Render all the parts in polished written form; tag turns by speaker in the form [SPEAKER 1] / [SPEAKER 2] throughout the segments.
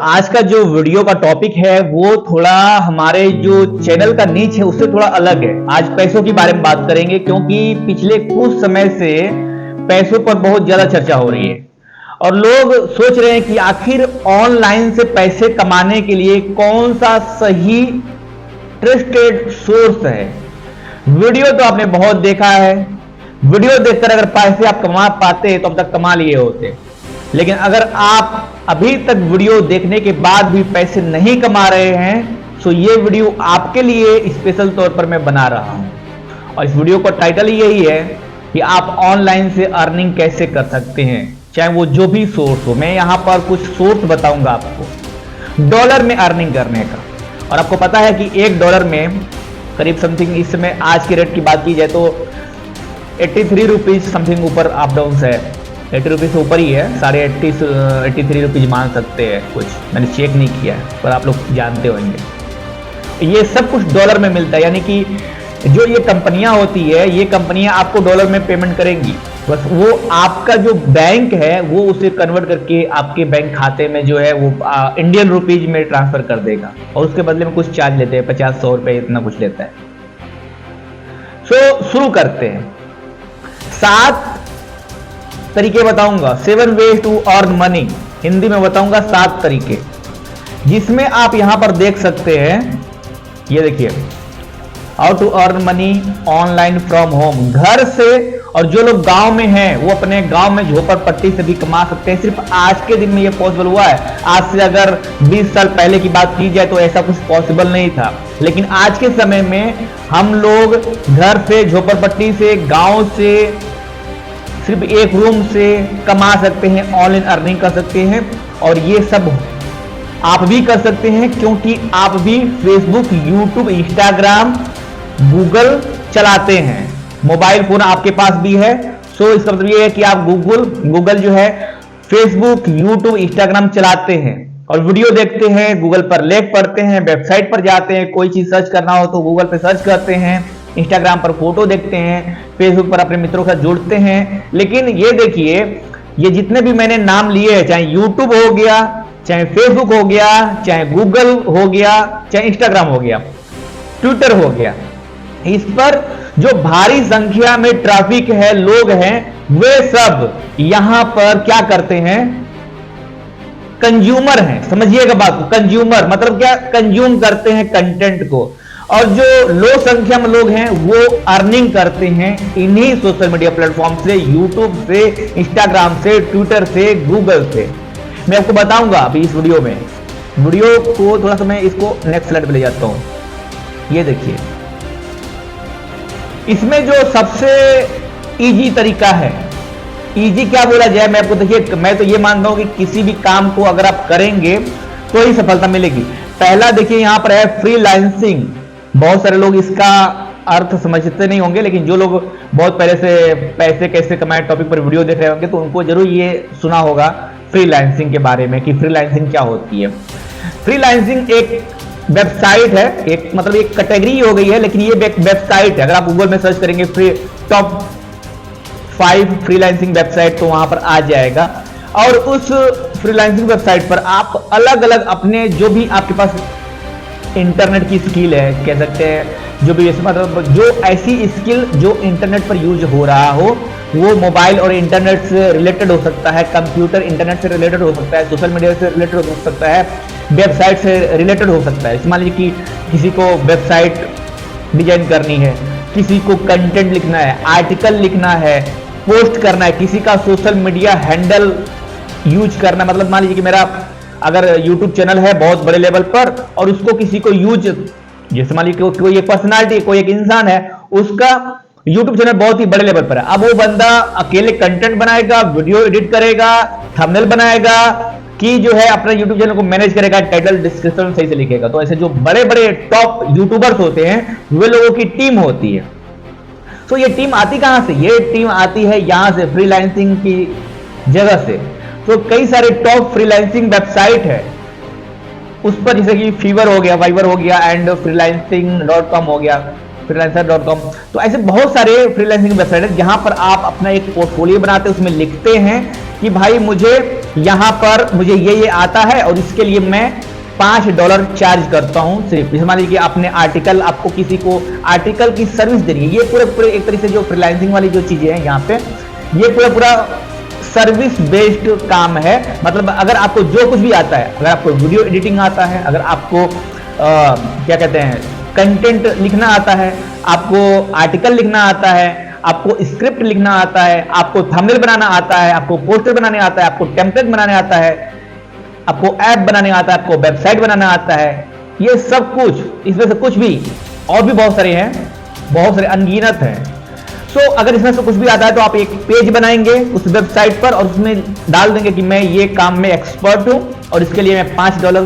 [SPEAKER 1] आज का जो वीडियो का टॉपिक है वो थोड़ा हमारे जो चैनल का नीच है उससे थोड़ा अलग है। आज पैसों के बारे में बात करेंगे क्योंकि पिछले कुछ समय से पैसों पर बहुत ज्यादा चर्चा हो रही है और लोग सोच रहे हैं कि आखिर ऑनलाइन से पैसे कमाने के लिए कौन सा सही ट्रस्टेड सोर्स है। वीडियो तो आपने बहुत देखा है, वीडियो देखकर अगर पैसे आप कमा पाते तो अब तक कमा लिए होते, लेकिन अगर आप अभी तक वीडियो देखने के बाद भी पैसे नहीं कमा रहे हैं तो ये वीडियो आपके लिए स्पेशल तौर पर मैं बना रहा हूं। और इस वीडियो का टाइटल यही है कि आप ऑनलाइन से अर्निंग कैसे कर सकते हैं, चाहे वो जो भी सोर्स हो। मैं यहां पर कुछ सोर्स बताऊंगा आपको डॉलर में अर्निंग करने का। और आपको पता है कि $1 में करीब समथिंग, इस समय आज के रेट की बात की जाए तो 83 रुपीज समथिंग ऊपर अप डाउन है। 80 रुपीज से ऊपर ही है, 83 रुपीज मान सकते हैं कुछ, मैंने चेक नहीं किया है पर आप लोग जानते होंगे। ये सब कुछ डॉलर में मिलता है, यानी कि जो ये कंपनियां होती है ये कंपनियां आपको डॉलर में पेमेंट करेंगी, बस वो आपका जो बैंक है वो उसे कन्वर्ट करके आपके बैंक खाते में जो है वो इंडियन रुपीज में ट्रांसफर कर देगा और उसके बदले में कुछ चार्ज लेते हैं, 50-100 रुपए इतना कुछ लेता है। शुरू करते हैं। 7 तरीके बताऊंगा, 7 ways to earn money, Hindi में बताऊंगा 7 तरीके, जिसमें आप यहां पर देख सकते हैं। ये देखिए, how to earn money online from home, घर से। और जो लोग गांव में हैं वो अपने गांव में झोपड़पट्टी से भी कमा सकते हैं। सिर्फ आज के दिन में ये पॉसिबल हुआ है। आज से अगर 20 साल पहले की बात की जाए तो ऐसा कुछ पॉसिबल नहीं था, लेकिन आज के समय में हम लोग घर से, झोपड़पट्टी से, गांव से, सिर्फ एक रूम से कमा सकते हैं, ऑनलाइन अर्निंग कर सकते हैं। और ये सब आप भी कर सकते हैं क्योंकि आप भी फेसबुक, यूट्यूब, इंस्टाग्राम, गूगल चलाते हैं, मोबाइल फोन आपके पास भी है। सो इसका मतलब ये है कि आप गूगल जो है फेसबुक, यूट्यूब, इंस्टाग्राम चलाते हैं और वीडियो देखते हैं, गूगल पर लेख पढ़ते हैं, वेबसाइट पर जाते हैं, कोई चीज सर्च करना हो तो गूगल पर सर्च करते हैं, इंस्टाग्राम पर फोटो देखते हैं, फेसबुक पर अपने मित्रों के साथ जुड़ते हैं। लेकिन ये देखिए, ये जितने भी मैंने नाम लिए हैं, चाहे यूट्यूब हो गया, चाहे फेसबुक हो गया, चाहे गूगल हो गया, चाहे इंस्टाग्राम हो गया, ट्विटर हो गया, इस पर जो भारी संख्या में ट्रैफिक है, लोग हैं, वे सब यहां पर क्या करते हैं, कंज्यूमर हैं। समझिएगा बात को, कंज्यूमर मतलब क्या, कंज्यूम करते हैं कंटेंट को। और जो लो संख्या में लोग हैं वो अर्निंग करते हैं इन्हीं सोशल मीडिया प्लेटफॉर्म से, यूट्यूब से, इंस्टाग्राम से, ट्विटर से, गूगल से। मैं आपको बताऊंगा अभी इस वीडियो में। वीडियो को थोड़ा सा मैं इसको नेक्स्ट स्लाइड पे ले जाता हूं। ये देखिए, इसमें जो सबसे इजी तरीका है, इजी क्या बोला जाए, मैं आपको देखिए, मैं तो ये मानता हूं कि किसी भी काम को अगर आप करेंगे तो ही सफलता मिलेगी। पहला देखिए यहां पर है फ्रीलांसिंग। बहुत सारे लोग इसका अर्थ समझते नहीं होंगे, लेकिन जो लोग बहुत पहले से पैसे कैसे कमाए टॉपिक पर वीडियो देख रहे होंगे तो उनको जरूर ये सुना होगा फ्रीलांसिंग के बारे में कि फ्रीलांसिंग क्या होती है। फ्रीलांसिंग एक वेबसाइट है, एक मतलब एक कैटेगरी हो गई है, लेकिन ये वेबसाइट है। अगर आप गूगल में सर्च करेंगे टॉप 5 फ्रीलांसिंग वेबसाइट तो वहां पर आ जाएगा। और उस फ्रीलांसिंग वेबसाइट पर आप अलग अलग अपने जो भी आपके पास इंटरनेट की स्किल है, कह सकते हैं, जो भी मतलब जो ऐसी स्किल जो इंटरनेट पर यूज हो रहा हो, वो मोबाइल और इंटरनेट से रिलेटेड हो सकता है, कंप्यूटर इंटरनेट से रिलेटेड हो सकता है, सोशल मीडिया से रिलेटेड हो सकता है, वेबसाइट से रिलेटेड हो सकता है। मान लीजिए कि किसी को वेबसाइट डिजाइन करनी है, किसी को कंटेंट लिखना है, आर्टिकल लिखना है, पोस्ट करना है, किसी का सोशल मीडिया हैंडल यूज करना, मतलब मान लीजिए कि मेरा अगर YouTube चैनल है बहुत बड़े लेवल पर और उसको किसी को यूज, जैसे मान लीजिए कोई एक पर्सनालिटी, कोई एक इंसान है, उसका YouTube चैनल बहुत ही बड़े लेवल पर है। अब वो बंदा अकेले कंटेंट बनाएगा, वीडियो एडिट करेगा, थंबनेल बनाएगा, कि जो है अपना YouTube चैनल को मैनेज करेगा, टाइटल डिस्क्रिप्शन सही से लिखेगा। तो ऐसे जो बड़े बड़े टॉप यूट्यूबर्स होते हैं वे लोगों की टीम होती है। तो ये टीम आती कहां से, ये टीम आती है यहां से, फ्रीलांसिंग की जगह से। तो कई सारे टॉप फ्रीलांसिंग वेबसाइट है उस पर, जैसे कि फीवर हो गया, वाइवर हो गया, एंड freelancing.com हो गया, freelancer.com। तो ऐसे बहुत सारे फ्रीलांसिंग वेबसाइट है जहां पर आप अपना एक पोर्टफोलियो बनाते हैं, उसमें लिखते हैं कि भाई मुझे यहां पर मुझे ये आता है और इसके लिए मैं $5 चार्ज करता हूं सिर्फ। मान लीजिए आपने आर्टिकल, आपको किसी को आर्टिकल की सर्विस देनी है, ये पूरे एक तरीके से जो फ्रीलांसिंग वाली जो चीजें हैं यहाँ पे, ये पूरा सर्विस बेस्ड काम है। मतलब अगर आपको जो कुछ भी आता है, अगर आपको वीडियो एडिटिंग आता है, अगर आपको क्या कहते हैं कंटेंट लिखना आता है, आपको आर्टिकल लिखना आता है, आपको स्क्रिप्ट लिखना आता है, आपको थंबनेल बनाना आता है, आपको पोस्टर बनाने आता है, आपको टेम्पलेट बनाने आता है, आपको ऐप बनाने आता है, आपको वेबसाइट बनाना आता है, ये सब कुछ, इसमें से कुछ भी और भी बहुत सारे हैं, बहुत सारे अनगिनत हैं। अगर इसमें से कुछ भी आता है तो आप एक पेज बनाएंगे उस वेबसाइट पर और उसमें डाल देंगे कि मैं ये काम में एक्सपर्ट हूं और इसके लिए मैं $5,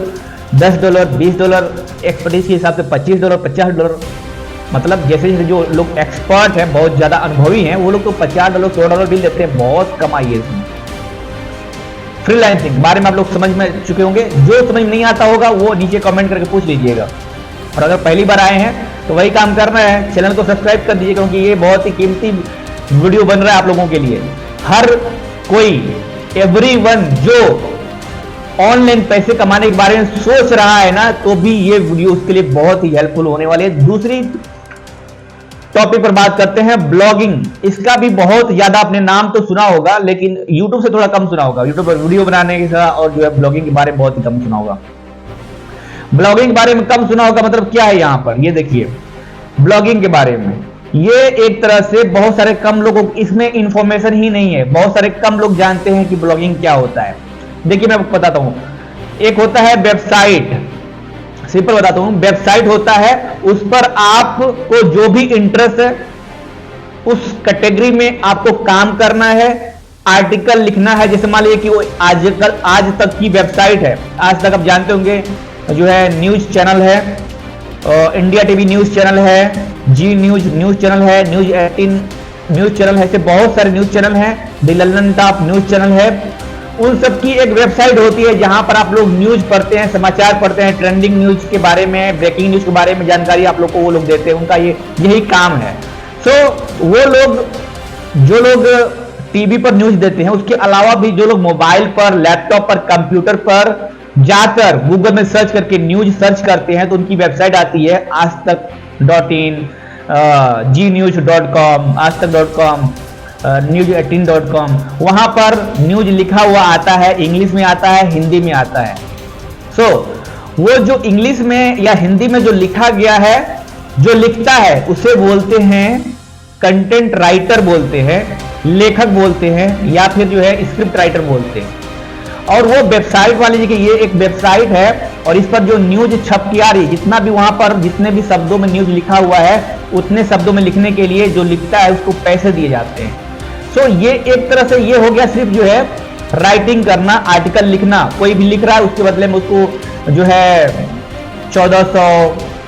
[SPEAKER 1] $10, $20, एक्सपर्टीज के हिसाब से $25, $50, मतलब जैसे जैसे जो लोग एक्सपर्ट हैं, बहुत ज्यादा अनुभवी हैं, वो लोग तो $50, $100 भी लेते हैं, बहुत कमाई है इसमें। फ्रीलांसिंग बारे में आप लोग समझ में चुके होंगे, जो समझ नहीं आता होगा वो नीचे कमेंट करके पूछ लीजिएगा। और अगर पहली बार आए हैं तो वही काम करना है, चैनल को सब्सक्राइब कर दीजिए, क्योंकि ये बहुत ही कीमती वीडियो बन रहा है आप लोगों के लिए। हर कोई, एवरीवन जो ऑनलाइन पैसे कमाने के बारे में सोच रहा है ना, तो भी ये वीडियो उसके लिए बहुत ही हेल्पफुल होने वाली है। दूसरी टॉपिक पर बात करते हैं, ब्लॉगिंग। इसका भी बहुत ज्यादा आपने नाम तो सुना होगा, लेकिन यूट्यूब से थोड़ा कम सुना होगा। यूट्यूब पर वीडियो बनाने के साथ और जो है ब्लॉगिंग के बारे में बहुत ही कम सुना होगा। ब्लॉगिंग के बारे में कम सुना होगा मतलब क्या है यहाँ पर, ये देखिए ब्लॉगिंग के बारे में, ये एक तरह से बहुत सारे कम लोगों को इसमें इंफॉर्मेशन ही नहीं है, बहुत सारे कम लोग जानते हैं कि ब्लॉगिंग क्या होता है। देखिए मैं आपको बताता हूं, एक होता है वेबसाइट, सिंपल बताता हूं, वेबसाइट होता है, उस पर आपको जो भी इंटरेस्ट है उस कैटेगरी में आपको काम करना है, आर्टिकल लिखना है। जैसे मान लीजिए कि वो आज तक की वेबसाइट है, आज तक आप जानते होंगे जो है न्यूज चैनल है, इंडिया टीवी न्यूज चैनल है, जी न्यूज चैनल है, न्यूज 18 न्यूज चैनल है, ऐसे बहुत सारे न्यूज चैनल हैं, the London top news channel है। उन सब की एक वेबसाइट होती है जहां पर आप लोग न्यूज पढ़ते हैं, समाचार पढ़ते हैं, ट्रेंडिंग न्यूज के बारे में, ब्रेकिंग न्यूज के बारे में जानकारी आप लोग को वो लोग देते हैं, उनका यही काम है। वो लोग, जो लोग टीवी पर न्यूज देते हैं, उसके अलावा भी जो लोग मोबाइल पर, लैपटॉप पर, कंप्यूटर पर जाकर गूगल में सर्च करके न्यूज सर्च करते हैं, तो उनकी वेबसाइट आती है आजतक.in, gnews.com, आजतक.com, news18.com। वहां पर न्यूज लिखा हुआ आता है, इंग्लिश में आता है, हिंदी में आता है। वो जो इंग्लिश में या हिंदी में जो लिखा गया है, जो लिखता है, उसे बोलते हैं कंटेंट राइटर बोलते हैं, लेखक बोलते हैं, या फिर जो है स्क्रिप्ट राइटर बोलते हैं। और वो वेबसाइट वाली जगह, ये एक वेबसाइट है और इस पर जो न्यूज छप के आ रही, जितना भी वहां पर जितने भी शब्दों में न्यूज लिखा हुआ है, उतने शब्दों में लिखने के लिए जो लिखता है उसको पैसे दिए जाते हैं। ये एक तरह से ये हो गया सिर्फ जो है राइटिंग करना, आर्टिकल लिखना। कोई भी लिख रहा है उसके बदले में उसको जो है 1400,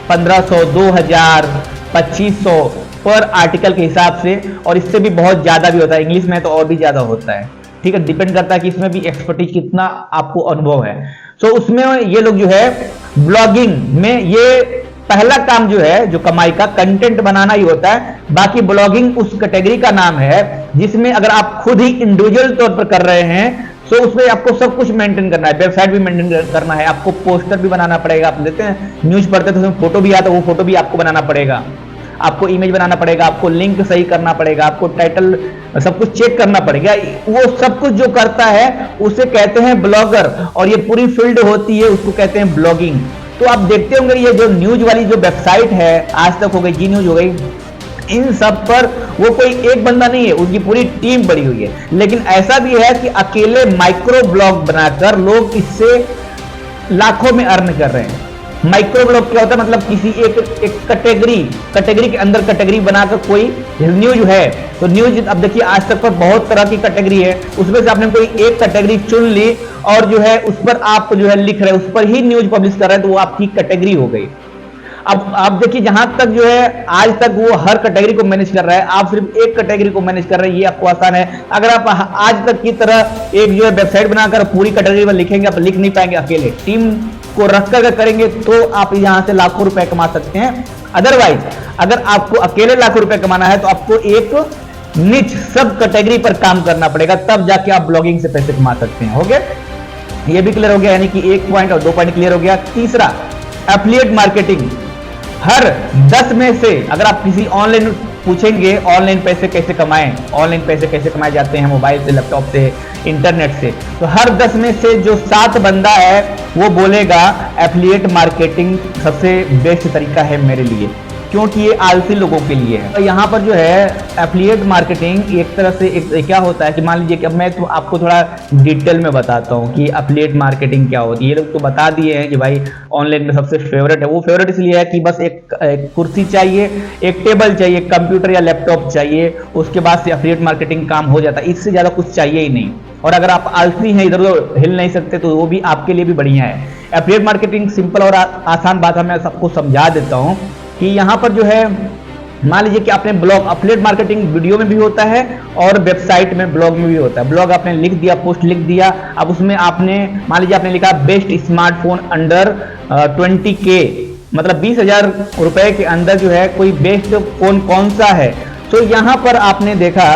[SPEAKER 1] 1500, 2000, 2500 पर आर्टिकल के हिसाब से, और इससे भी बहुत ज्यादा भी होता है, इंग्लिश में तो और भी ज्यादा होता है। ठीक है, डिपेंड करता है कि इसमें भी एक्सपर्टीज कितना आपको अनुभव है। उसमें ये लोग जो है ब्लॉगिंग में, ये पहला काम जो है जो कमाई का, कंटेंट बनाना ही होता है। बाकी ब्लॉगिंग उस कैटेगरी का नाम है जिसमें अगर आप खुद ही इंडिविजुअल तौर पर कर रहे हैं, तो उसमें आपको सब कुछ मेंटेन करना है, वेबसाइट भी मेंटेन करना है, आपको पोस्टर भी बनाना पड़ेगा। आप देखते हैं न्यूज पढ़ते तो उसमें फोटो भी आता है, वो फोटो भी आपको बनाना पड़ेगा, आपको इमेज बनाना पड़ेगा, आपको लिंक सही करना पड़ेगा, आपको टाइटल सब कुछ चेक करना पड़ेगा। वो सब कुछ जो करता है उसे कहते हैं ब्लॉगर, और ये पूरी फील्ड होती है, उसको कहते हैं ब्लॉगिंग। तो आप देखते होंगे ये जो न्यूज वाली जो वेबसाइट है, आज तक हो गई, जी न्यूज हो गई, इन सब पर वो कोई एक बंदा नहीं है, उनकी पूरी टीम बड़ी हुई है। लेकिन ऐसा भी है कि अकेले माइक्रो ब्लॉग बनाकर लोग इससे लाखों में अर्न कर रहे हैं। माइक्रो ब्लॉग क्या होता है, मतलब किसी एक कैटेगरी के अंदर कैटेगरी बनाकर कोई न्यूज है, तो न्यूज अब देखिए आज तक पर बहुत तरह की कैटेगरी है, उसमें से आपने कोई एक कैटेगरी चुन ली और जो है उस पर आप जो है लिख रहे हैं, उस पर ही न्यूज पब्लिश कर रहे हैं, तो वो आपकी कैटेगरी हो गई। अब आप देखिए जहां तक जो है आज तक वो हर कैटेगरी को मैनेज कर रहा है, आप सिर्फ एक कैटेगरी को मैनेज कर रहे हैं, ये आपको आसान है। अगर आप आज तक की तरह एक जो है वेबसाइट बनाकर पूरी कैटेगरी में लिखेंगे, आप लिख नहीं पाएंगे अकेले, टीम को रख कर करेंगे तो आप यहां से लाखों रुपए कमा सकते हैं। अदरवाइज अगर आपको अकेले लाखों रुपए कमाना है तो आपको एक निच, सब कैटेगरी पर काम करना पड़ेगा, तब जाके आप ब्लॉगिंग से पैसे कमा सकते हैं। हो गया, ये भी क्लियर हो गया, यानी कि 1 पॉइंट और 2 पॉइंट क्लियर हो गया। तीसरा, एफिलिएट मार्केटिंग। हर 10 में से अगर आप किसी ऑनलाइन पूछेंगे ऑनलाइन पैसे कैसे कमाएं, ऑनलाइन पैसे कैसे कमाए जाते हैं मोबाइल से, लैपटॉप से, इंटरनेट से, तो हर 10 में से जो 7 बंदा है वो बोलेगा एफिलिएट मार्केटिंग सबसे बेस्ट तरीका है मेरे लिए, क्योंकि ये आलसी लोगों के लिए है। तो यहाँ पर जो है एफिलिएट मार्केटिंग एक तरह से एक क्या होता है कि मान लीजिए कि अब मैं तो आपको थोड़ा डिटेल में बताता हूँ कि एफिलिएट मार्केटिंग क्या होती है। ये लोग तो बता दिए हैं कि भाई ऑनलाइन में सबसे फेवरेट है। वो फेवरेट इसलिए है कि बस एक कुर्सी चाहिए, एक टेबल चाहिए, कंप्यूटर या लैपटॉप चाहिए, उसके बाद से एफिलिएट मार्केटिंग काम हो जाता है। इससे ज्यादा कुछ चाहिए ही नहीं। और अगर आप आलसी हैं, इधर उधर हिल नहीं सकते, तो वो भी आपके लिए भी बढ़िया है। एफिलिएट मार्केटिंग सिंपल और आसान बात है, मैं सबको समझा देता हूँ कि यहाँ पर जो है मान लीजिए कि आपने ब्लॉग, एफिलिएट मार्केटिंग वीडियो में भी होता है और वेबसाइट में ब्लॉग में भी होता है। ब्लॉग आपने लिख दिया, पोस्ट लिख दिया, अब उसमें आपने मान लीजिए आपने लिखा बेस्ट स्मार्टफोन अंडर 20K, मतलब 20,000 रुपए के अंदर जो है कोई बेस्ट फोन कौन सा है। तो यहाँ पर आपने देखा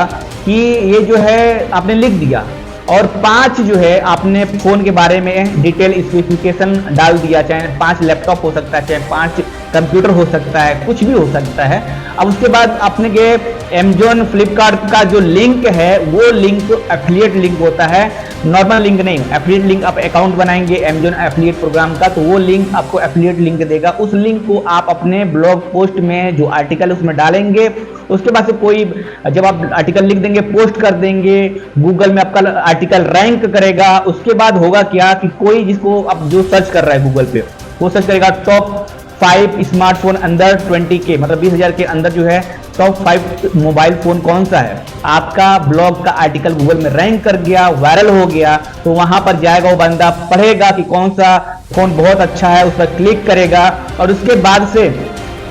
[SPEAKER 1] कि ये जो है आपने लिख दिया और 5 जो है आपने फोन के बारे में डिटेल स्पेसिफिकेशन डाल दिया, चाहे 5 लैपटॉप हो सकता है, चाहे 5 कंप्यूटर हो सकता है, कुछ भी हो सकता है। अब उसके बाद आपने के Amazon, फ्लिपकार्ट का जो लिंक है वो लिंक एफिलिएट लिंक होता है, नॉर्मल लिंक नहीं। एफिलिएट लिंक आप अकाउंट बनाएंगे Amazon एफिलिएट प्रोग्राम का, तो वो लिंक आपको एफिलिएट लिंक देगा। उस लिंक को आप अपने ब्लॉग पोस्ट में जो आर्टिकल है उसमें डालेंगे। उसके बाद से कोई जब आप आर्टिकल लिख देंगे, पोस्ट कर देंगे, गूगल में आपका आर्टिकल रैंक करेगा। उसके बाद होगा क्या कि कोई जिसको आप जो सर्च कर रहा है गूगल पे, वो सर्च करेगा टॉप 5 स्मार्टफोन अंडर 20K, मतलब 20,000 के अंदर जो है टॉप 5 मोबाइल फोन कौन सा है। आपका ब्लॉग का आर्टिकल गूगल में रैंक कर गया, वायरल हो गया, तो वहां पर जाएगा वो बंदा, पढ़ेगा कि कौन सा फोन बहुत अच्छा है, उस पर क्लिक करेगा और उसके बाद से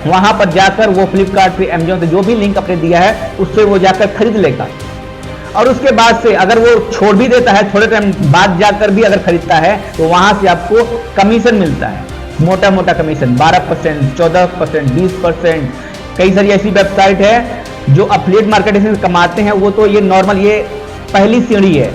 [SPEAKER 1] वहां पर जाकर वो फ्लिपकार्ट पे, Amazon से जो भी लिंक आपने दिया है उससे वो जाकर खरीद लेगा। और उसके बाद से अगर वो छोड़ भी देता है, थोड़े टाइम बाद जाकर भी अगर खरीदता है, तो वहां से आपको कमीशन मिलता है, मोटा मोटा कमीशन 12%, 14%, 20%। कई सारी ऐसी वेबसाइट है जो एफिलिएट मार्केटिंग से कमाते हैं। वो तो ये नॉर्मल, ये पहली सीढ़ी है।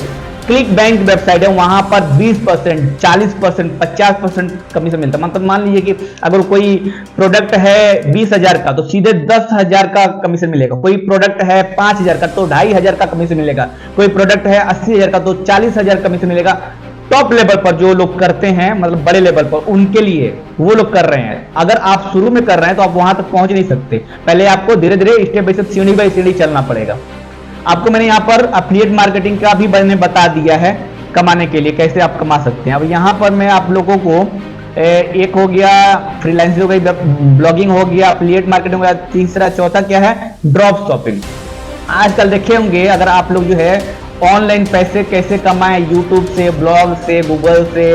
[SPEAKER 1] क्लिक बैंक वेबसाइट है, वहां पर 20%, 40%, 50% कमीशन मिलता है। मतलब मान लीजिए कि अगर कोई प्रोडक्ट है 20,000 का, तो सीधे 10,000 का कमीशन मिलेगा। कोई प्रोडक्ट है 5,000 का, तो 2,500 का कमीशन मिलेगा। कोई प्रोडक्ट है 80,000 का, तो 40,000 कमीशन मिलेगा। टॉप लेवल पर जो लोग करते हैं, मतलब बड़े लेवल पर, उनके लिए वो लोग कर रहे हैं। अगर आप शुरू में कर रहे हैं तो आप वहां तक पहुंच नहीं सकते, पहले आपको धीरे धीरे स्टेप बाय स्टेप, सीढ़ी बाय सीढ़ी चलना पड़ेगा। आपको मैंने यहाँ पर एफिलिएट मार्केटिंग का भी मैंने बता दिया है कमाने के लिए, कैसे आप कमा सकते हैं। अब यहाँ पर मैं आप लोगों को एक हो गया फ्रीलांसिंग हो गई, ब्लॉगिंग हो गया, एफिलिएट मार्केटिंग हो गया, तीसरा चौथा क्या है, ड्रॉप शॉपिंग। आजकल देखे होंगे अगर आप लोग जो है ऑनलाइन पैसे कैसे कमाएं, यूट्यूब से, ब्लॉग से, गूगल से,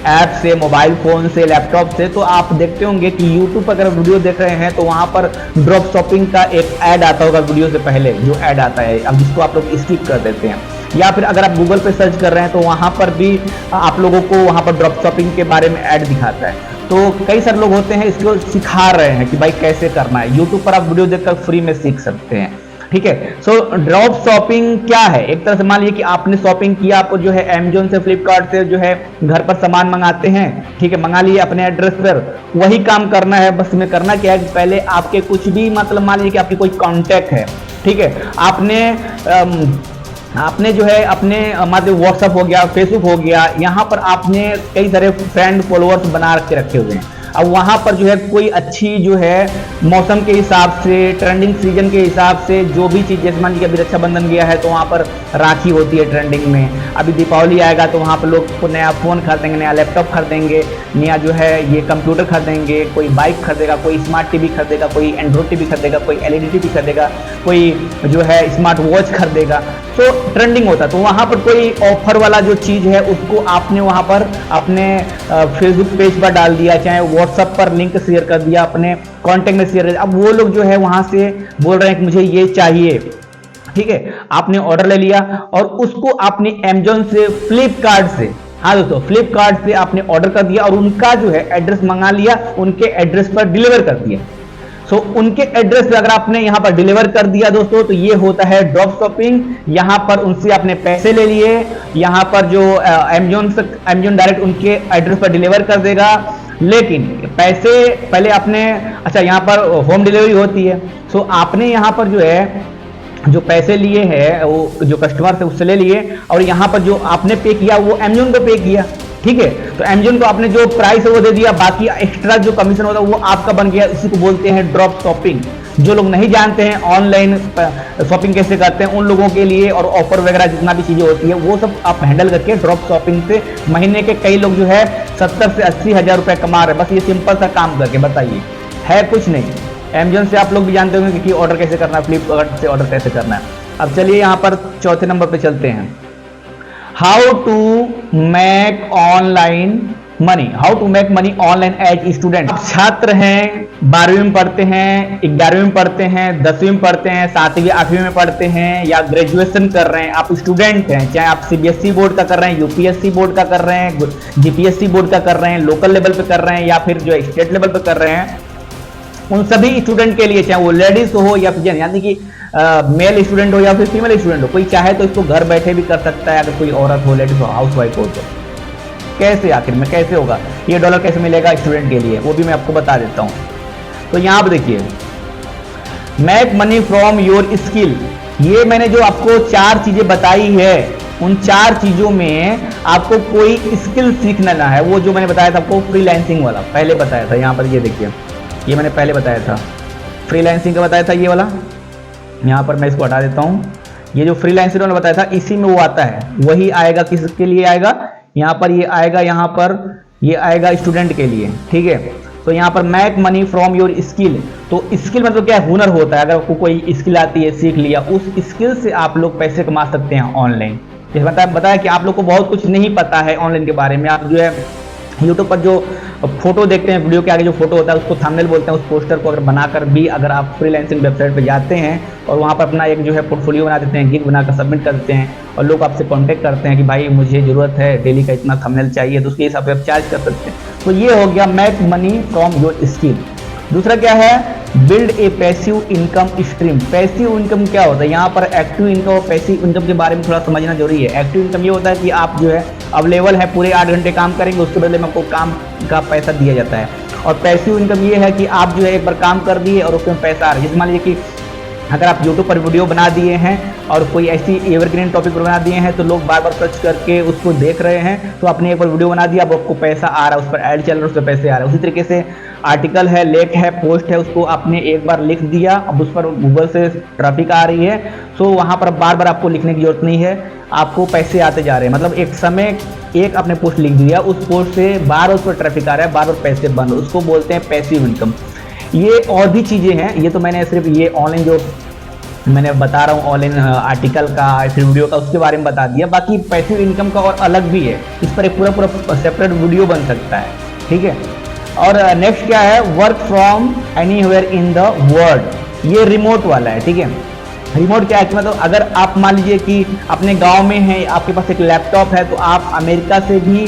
[SPEAKER 1] ऐप से, मोबाइल फोन से, लैपटॉप से, तो आप देखते होंगे कि यूट्यूब पर अगर वीडियो देख रहे हैं तो वहां पर ड्रॉप शॉपिंग का एक ऐड आता होगा वीडियो से पहले, जो ऐड आता है, अब जिसको आप लोग स्किप कर देते हैं। या फिर अगर आप गूगल पे सर्च कर रहे हैं तो वहां पर भी आप लोगों को वहां पर ड्रॉप शॉपिंग के बारे में ऐड दिखाता है। तो कई सारे लोग होते हैं इसको सिखा रहे हैं कि भाई कैसे करना है। यूट्यूब पर आप वीडियो देखकर फ्री में सीख सकते हैं। ठीक है। सो ड्रॉप शॉपिंग क्या है, एक तरह से मान लीजिए कि आपने शॉपिंग किया, आपको जो है Amazon से, फ्लिपकार्ट से जो है घर पर सामान मंगाते हैं, ठीक है, मंगा लिए अपने एड्रेस पर, वही काम करना है। बस में करना क्या है, पहले आपके कुछ भी, मतलब मान लीजिए कि आपकी कोई कॉन्टैक्ट है, ठीक है, आपने जो है अपने मतलब व्हाट्सएप हो गया, फेसबुक हो गया, यहाँ पर आपने कई सारे फ्रेंड फॉलोअर्स बना रखे हुए हैं। अब वहां पर जो है कोई अच्छी जो है मौसम के हिसाब से, ट्रेंडिंग सीजन के हिसाब से जो भी चीज, जैसे मान लीजिए अभी रक्षाबंधन गया है तो वहां पर राखी होती है ट्रेंडिंग में, अभी दीपावली आएगा तो वहां पर लोग को नया फोन खरीदेंगे, नया लैपटॉप खरीदेंगे, नया जो है ये कंप्यूटर खरीदेंगे, कोई बाइक खरीदेगा, कोई स्मार्ट टीवी खरीदेगा, कोई एंड्रॉइड टीवी खरीदेगा, कोई एलईडी टीवी खरीदेगा, कोई जो है स्मार्ट वॉच खरीदेगा। तो ट्रेंडिंग होता है, तो वहां पर कोई ऑफर वाला जो चीज है उसको आपने वहां पर अपने फेसबुक पेज पर डाल दिया, चाहे व्हाट्सएप पर लिंक शेयर कर दिया, अपने कांटेक्ट में शेयर कर दिया। अब वो लोग जो है वहां से बोल रहे हैं कि मुझे ये चाहिए, ठीक है, आपने ऑर्डर ले लिया और उसको आपने Amazon से, फ्लिपकार्ट से, हाँ दोस्तों, फ्लिपकार्ट से आपने ऑर्डर कर दिया और उनका जो है एड्रेस मंगा लिया, उनके एड्रेस पर डिलीवर कर दिया। सो उनके एड्रेस पे अगर आपने यहाँ पर डिलीवर कर दिया दोस्तों, तो ये होता है ड्रॉप शॉपिंग। यहाँ पर उनसे आपने पैसे ले लिए, यहाँ पर जो अमेजोन डायरेक्ट उनके एड्रेस पर डिलीवर कर देगा। लेकिन पैसे पहले आपने, अच्छा यहाँ पर होम डिलीवरी होती है, सो आपने यहाँ पर जो है जो पैसे लिए हैं वो जो कस्टमर से उससे ले लिए, और यहाँ पर जो आपने पे किया वो अमेजोन को पे किया, ठीक है। तो अमेजोन को आपने जो प्राइस है वो दे दिया, बाकी एक्स्ट्रा जो कमीशन होता है वो आपका बन गया। इसी को बोलते हैं ड्रॉप शॉपिंग। जो लोग नहीं जानते हैं ऑनलाइन शॉपिंग कैसे करते हैं, उन लोगों के लिए, और ऑफर वगैरह जितना भी चीजें होती है वो सब आप हैंडल करके ड्रॉप शॉपिंग से महीने के कई लोग जो है 70 से 80 हजार रुपए कमा रहे हैं, बस ये सिंपल सा काम करके। बताइए, है कुछ नहीं। अमेजोन से आप लोग भी जानते होंगे कि ऑर्डर कैसे करना है, फ्लिपकार्ट से ऑर्डर कैसे करना है। अब चलिए यहाँ पर चौथे नंबर पे चलते हैं, how to make online money. How to make money online as student. आप छात्र हैं, 12वीं में पढ़ते हैं, 11वीं में पढ़ते हैं, 10वीं में पढ़ते हैं, 7वीं 8वीं में पढ़ते हैं, या ग्रेजुएशन कर रहे हैं, आप स्टूडेंट हैं, चाहे आप सीबीएसई बोर्ड का कर रहे हैं, यूपीएससी बोर्ड का कर रहे हैं, जीपीएससी बोर्ड का कर रहे हैं, लोकल लेवल पे कर रहे हैं, या फिर जो स्टेट लेवल पे कर रहे हैं, उन सभी स्टूडेंट के लिए, चाहे वो लेडीज हो या फिर यानी कि मेल स्टूडेंट हो या फिर फीमेल स्टूडेंट हो, कोई चाहे तो इसको घर बैठे भी कर सकता है। अगर कोई औरत हो, लेडीज हो, हाउस वाइफ हो, तो कैसे, आखिर में कैसे होगा, ये डॉलर कैसे मिलेगा स्टूडेंट के लिए, वो भी मैं आपको बता देता हूँ। तो यहाँ पर देखिए, make money from your skill. ये मैंने जो आपको 4 चीजें बताई है, उन 4 चीजों में आपको कोई स्किल सीखना ना है। वो जो मैंने बताया था आपको फ्रीलांसिंग वाला, पहले बताया था, यहाँ पर ये देखिए, ये मैंने पहले बताया था, फ्रीलांसिंग का बताया था, ये वाला। यहाँ पर मैं इसको हटा देता हूँ। ये जो फ्रीलांसिंग वाला बताया था, इसी में वो आता है, वही आएगा। किसके लिए आएगा? यहाँ पर ये आएगा, यहाँ पर ये आएगा स्टूडेंट के लिए, ठीक है। तो यहाँ पर make money from your skill, तो स्किल मतलब क्या है? हुनर होता है। अगर आपको कोई स्किल आती है, सीख लिया, उस स्किल से आप लोग पैसे कमा सकते हैं ऑनलाइन। जैसे बताया कि आप लोग को बहुत कुछ नहीं पता है ऑनलाइन के बारे में। आप जो है यूट्यूब पर जो फोटो देखते हैं, वीडियो के आगे जो फोटो होता है उसको थंबनेल बोलते हैं। उस पोस्टर को अगर बनाकर भी अगर आप फ्रीलांसिंग वेबसाइट पे जाते हैं और वहाँ पर अपना एक जो है पोर्टफोलियो बना देते हैं, गिग बनाकर सबमिट कर देते हैं, और लोग आपसे कांटेक्ट करते हैं कि भाई मुझे ज़रूरत है, डेली का इतना थंबनेल चाहिए, तो उसके हिसाब से आप चार्ज कर सकते हैं। तो ये हो गया make money from your skill. दूसरा क्या है? Build a passive income stream. Passive income क्या होता है? यहाँ पर एक्टिव इनकम और पैसिव इनकम के बारे में थोड़ा समझना जरूरी है। एक्टिव इनकम ये होता है कि आप जो है अवेलेबल है, पूरे 8 घंटे काम करेंगे, उसके बदले में आपको काम का पैसा दिया जाता है। और पैसिव इनकम ये है कि आप जो है एक बार काम कर दिए और उसमें पैसा आ रहा है। जैसे मान लीजिए कि अगर आप यूट्यूब पर वीडियो बना दिए हैं और कोई ऐसी एवरग्रीन टॉपिक पर बना दिए हैं, तो लोग बार बार सर्च करके उसको देख रहे हैं, तो आपने एक बार वीडियो बना दिया, अब आपको पैसा आ रहा है, उस पर ऐड चल रहा है, उस पर पैसे आ रहे हैं। उसी तरीके से आर्टिकल है, लेख है, पोस्ट है, उसको आपने एक बार लिख दिया, अब उस पर गूगल से ट्रैफिक आ रही है, सो वहाँ पर बार बार आपको लिखने की जरूरत नहीं है, आपको पैसे आते जा रहे हैं। मतलब एक समय एक आपने पोस्ट लिख दिया, उस पोस्ट से बार उस पर ट्रैफिक आ रहा है, बार बार पैसे बन रहे हैं, उसको बोलते हैं पैसिव इनकम। ये और भी चीज़ें हैं, ये तो मैंने सिर्फ ये ऑनलाइन जो मैंने बता रहा हूँ ऑनलाइन आर्टिकल का फिर वीडियो का उसके बारे में बता दिया। बाकी पैसिव इनकम का और अलग भी है, इस पर एक पूरा सेपरेट वीडियो बन सकता है, ठीक है। और नेक्स्ट क्या है? Work from anywhere in the world. ये रिमोट वाला है, ठीक है। रिमोट क्या है कि मतलब अगर आप मान लीजिए कि अपने गांव में है, आपके पास एक लैपटॉप है, तो आप अमेरिका से भी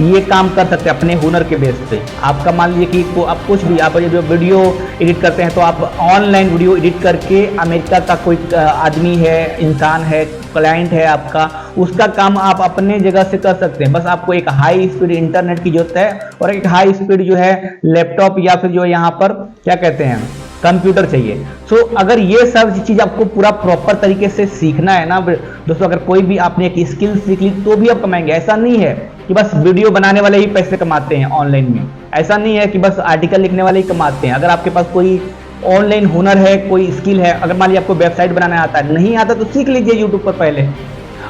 [SPEAKER 1] ये काम कर सकते हैं अपने हुनर के बेस पे। आपका मान लीजिए कि आप कुछ भी, आप जो वीडियो एडिट करते हैं, तो आप ऑनलाइन वीडियो एडिट करके अमेरिका का कोई आदमी है, इंसान है, क्लाइंट है आपका, उसका काम आप अपने जगह से कर सकते हैं। बस आपको एक हाई स्पीड इंटरनेट की जरूरत है और एक हाई स्पीड जो है लैपटॉप या फिर जो यहाँ पर क्या कहते हैं कंप्यूटर चाहिए। सो अगर ये सब चीज़ आपको पूरा प्रॉपर तरीके से सीखना है ना दोस्तों, अगर कोई भी आपने एक स्किल सीख ली तो भी आप कमाएंगे। ऐसा नहीं है कि बस वीडियो बनाने वाले ही पैसे कमाते हैं ऑनलाइन में, ऐसा नहीं है कि बस आर्टिकल लिखने वाले ही कमाते हैं। अगर आपके पास कोई ऑनलाइन हुनर है, कोई स्किल है, अगर मान लीजिए आपको वेबसाइट बनाना आता है, नहीं आता तो सीख लीजिए यूट्यूब पर पहले,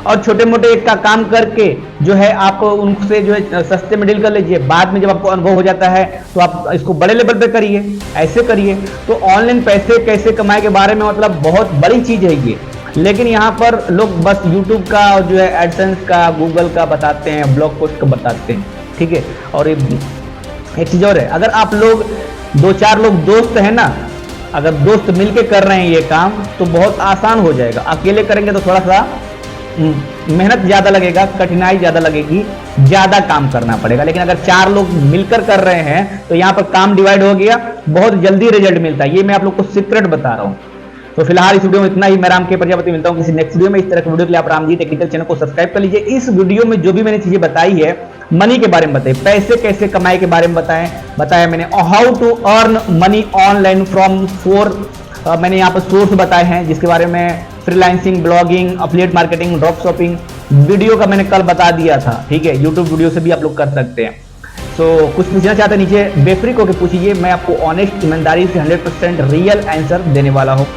[SPEAKER 1] और छोटे मोटे का काम करके जो है आप उनसे जो है सस्ते में डील कर लीजिए। बाद में जब आपको अनुभव हो जाता है तो आप इसको बड़े लेवल पे करिए, ऐसे करिए। तो ऑनलाइन पैसे कैसे कमाए के बारे में मतलब बहुत बड़ी चीज़ है ये, लेकिन यहाँ पर लोग बस यूट्यूब का और जो है एडसेंस का, गूगल का बताते हैं, ब्लॉग पोस्ट का बताते हैं, ठीक है। और एक चीज़ और है, अगर आप लोग 2-4 लोग दोस्त हैं ना, अगर दोस्त मिलके कर रहे हैं ये काम तो बहुत आसान हो जाएगा। अकेले करेंगे तो थोड़ा सा मेहनत ज़्यादा लगेगा, कठिनाई ज़्यादा लगेगी, ज़्यादा काम करना पड़ेगा। लेकिन अगर 4 लोग मिलकर कर रहे हैं तो यहाँ पर काम डिवाइड हो गया, बहुत जल्दी रिजल्ट मिलता है, ये मैं आप लोग को सीक्रेट बता रहा हूँ। तो फिलहाल इस वीडियो में इतना ही। मैं राम के प्रजापति, मिलता हूँ किसी नेक्स्ट वीडियो में। इस तरह के वीडियो के लिए आप रामजी टेक्निकल चैनल को सब्सक्राइब कर लीजिए। इस वीडियो में जो भी मैंने चीजें बताई है, मनी के बारे में बताई, पैसे कैसे कमाए के बारे में बताया मैंने, how to earn money online from 4 मैंने यहाँ पर सोर्स बताए हैं, जिसके बारे में freelancing, blogging, affiliate marketing, drop shopping video का मैंने कल बता दिया था। ठीक है, यूट्यूब वीडियो से भी आप लोग कर सकते हैं। कुछ पूछना चाहते हैं नीचे बेफ्रिक होकर पूछिए, मैं आपको ऑनेस्ट ईमानदारी से 100% रियल आंसर देने वाला हूँ।